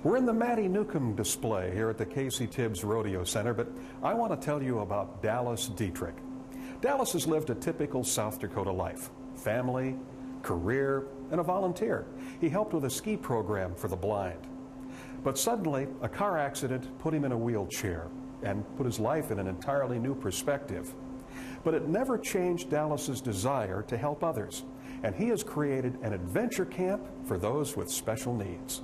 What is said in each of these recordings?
We're in the Mattie Newcomb display here at the Casey Tibbs Rodeo Center, but I want to tell you about Dallas Dietrich. Dallas has lived a typical South Dakota life: family, career, and a volunteer. He helped with a ski program for the blind. But suddenly, a car accident put him in a wheelchair and put his life in an entirely new perspective. But it never changed Dallas's desire to help others, and he has created an adventure camp for those with special needs.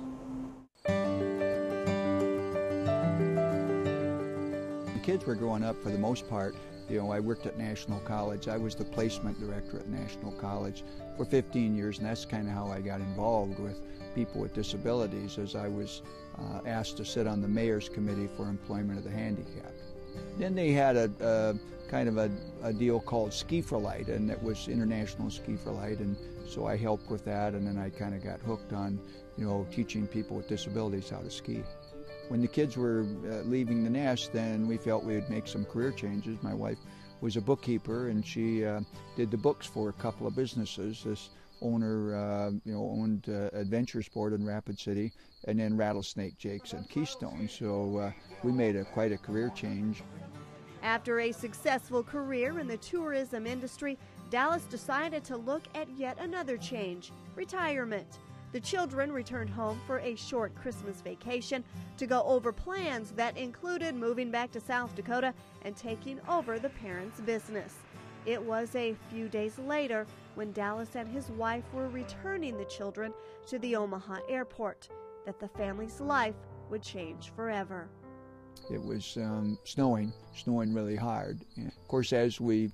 The kids were growing up, for the most part, I worked at National College. I was the placement director at National College for 15 years, and that's kind of how I got involved with people with disabilities, as I was asked to sit on the Mayor's Committee for Employment of the Handicapped. Then they had a kind of a deal called Ski for Light, and it was International Ski for Light, and so I helped with that, and then I kind of got hooked on, teaching people with disabilities how to ski. When the kids were leaving the nest, then we felt we would make some career changes. My wife was a bookkeeper, and she did the books for a couple of businesses. This owner, owned Adventure Sport in Rapid City, and then Rattlesnake Jake's and Keystone. So we made quite a career change. After a successful career in the tourism industry, Dallas decided to look at yet another change: retirement. The children returned home for a short Christmas vacation to go over plans that included moving back to South Dakota and taking over the parents' business. It was a few days later when Dallas and his wife were returning the children to the Omaha airport that the family's life would change forever. It was snowing really hard. And of course, as we,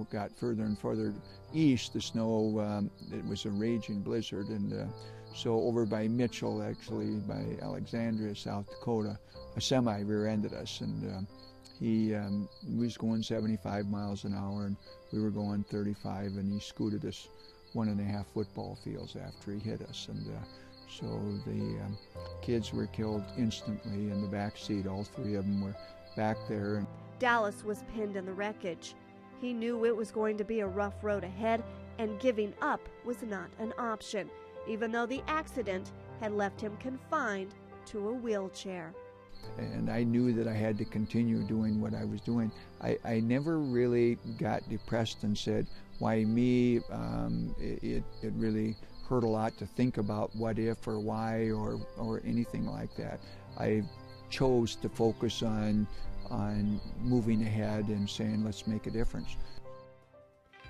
got further and further east, the snow, it was a raging blizzard. And so over by Mitchell, actually, by Alexandria, South Dakota, a semi rear-ended us. And he was going 75 miles an hour, and we were going 35, and he scooted us 1.5 football fields after he hit us. And so the kids were killed instantly in the back seat. All three of them were back there. Dallas was pinned in the wreckage. He knew it was going to be a rough road ahead, and giving up was not an option, even though the accident had left him confined to a wheelchair. And I knew that I had to continue doing what I was doing. I never really got depressed and said, why me? It really hurt a lot to think about what if or why or anything like that. I chose to focus on moving ahead and saying, let's make a difference.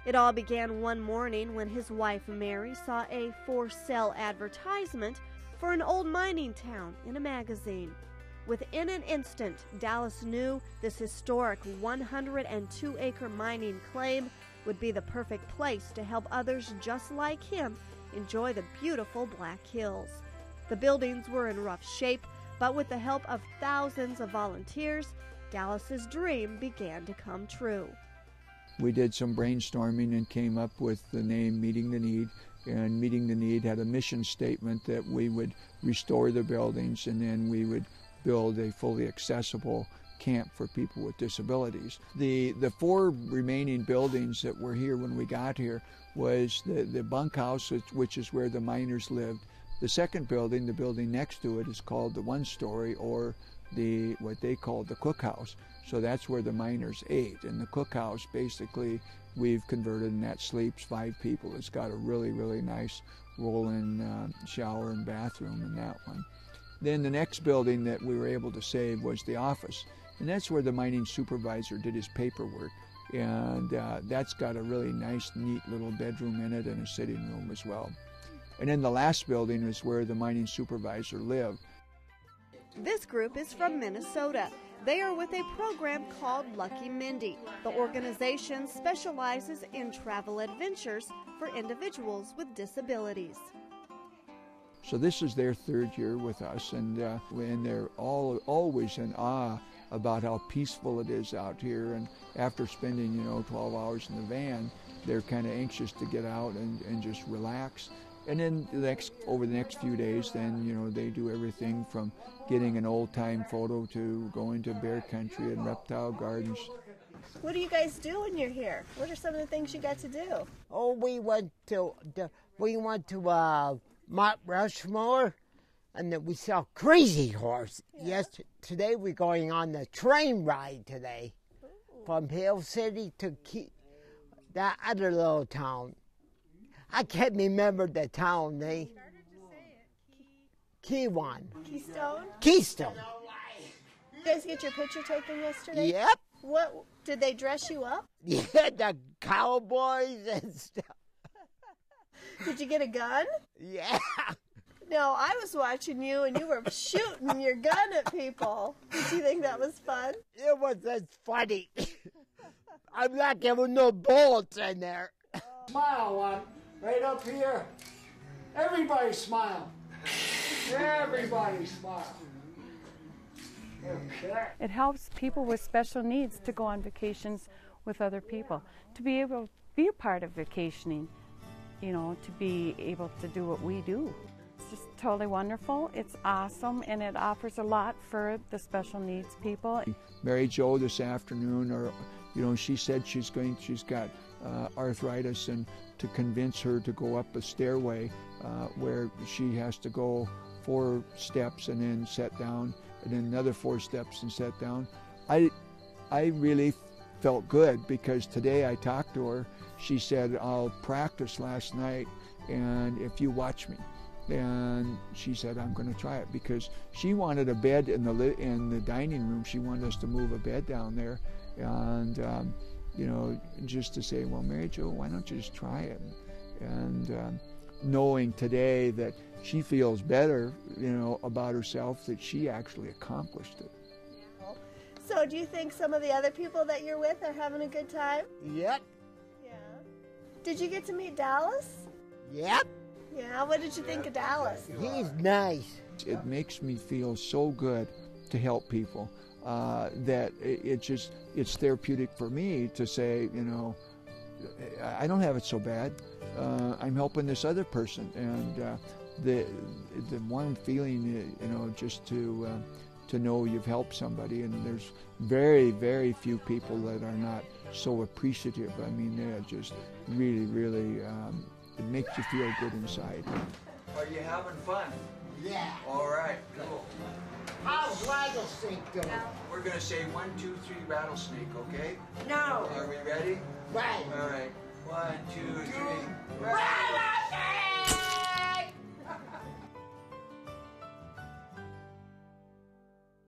It all began one morning when his wife Mary saw a for sale advertisement for an old mining town in a magazine. Within an instant, Dallas knew this historic 102-acre mining claim would be the perfect place to help others just like him enjoy the beautiful Black Hills. The buildings were in rough shape, but with the help of thousands of volunteers, Dallas's dream began to come true. We did some brainstorming and came up with the name Meeting the Need, and Meeting the Need had a mission statement that we would restore the buildings, and then we would build a fully accessible camp for people with disabilities. The 4 remaining buildings that were here when we got here was the bunkhouse, which is where the miners lived. The second building, the building next to it, is called the 1-story, or what they call the cookhouse. So that's where the miners ate. And the cookhouse, basically, we've converted, and that sleeps 5 people. It's got a really, really nice roll-in shower and bathroom in that one. Then the next building that we were able to save was the office. And that's where the mining supervisor did his paperwork. And that's got a really nice, neat little bedroom in it and a sitting room as well. And then the last building is where the mining supervisor lived. This group is from Minnesota. They are with a program called Lucky Mindy. The organization specializes in travel adventures for individuals with disabilities. So this is their 3rd year with us, and they're always in awe about how peaceful it is out here. And after spending 12 hours in the van, they're kind of anxious to get out and just relax. And then over the next few days, then they do everything from getting an old-time photo to going to bear country and reptile gardens. What do you guys do when you're here? What are some of the things you got to do? Oh, we went to Mount Rushmore, And then we saw Crazy Horse. Yes, today we're going on the train ride today. From Hill City to that other little town. I can't remember the town name. Keystone. Keystone. You guys get your picture taken yesterday? Yep. What, did they dress you up? Yeah, the cowboys and stuff. Did you get a gun? Yeah. No, I was watching you and you were shooting your gun at people. Did you think that was fun? It was just funny. I'm not giving no bullets in there. Smile one, right up here. Everybody smile. Everybody smile. Okay. It helps people with special needs to go on vacations with other people, to be able to be a part of vacationing, you know, to be able to do what we do. It's just totally wonderful. It's awesome, and it offers a lot for the special needs people. Mary Jo this afternoon, or you know, she said she's got arthritis, and to convince her to go up a stairway where she has to go 4 steps and then sit down, and then another 4 steps and sit down. I really felt good, because today I talked to her. She said, I'll practice last night, and if you watch me. And she said, I'm going to try it, because she wanted a bed in the dining room. She wanted us to move a bed down there, and you know, just to say, well, Mary Jo, why don't you just try it? And knowing today that she feels better, you know, about herself, that she actually accomplished it. So do you think some of the other people that you're with are having a good time? Yep. Yeah. Did you get to meet Dallas? Yep. Yeah, what did you think of Dallas? He's nice. It makes me feel so good to help people that it's therapeutic for me to say, you know, I don't have it so bad. I'm helping this other person, and the one feeling, you know, just to know you've helped somebody, and there's very, very few people that are not so appreciative. I mean, they're just really, really, it makes you feel good inside. Are you having fun? Yeah. All right, cool. How's rattlesnake doing? We're going to say 1, 2, 3 rattlesnake, okay? No. Are we ready? Right. All right. 1, 2, 3. Rattlesnake!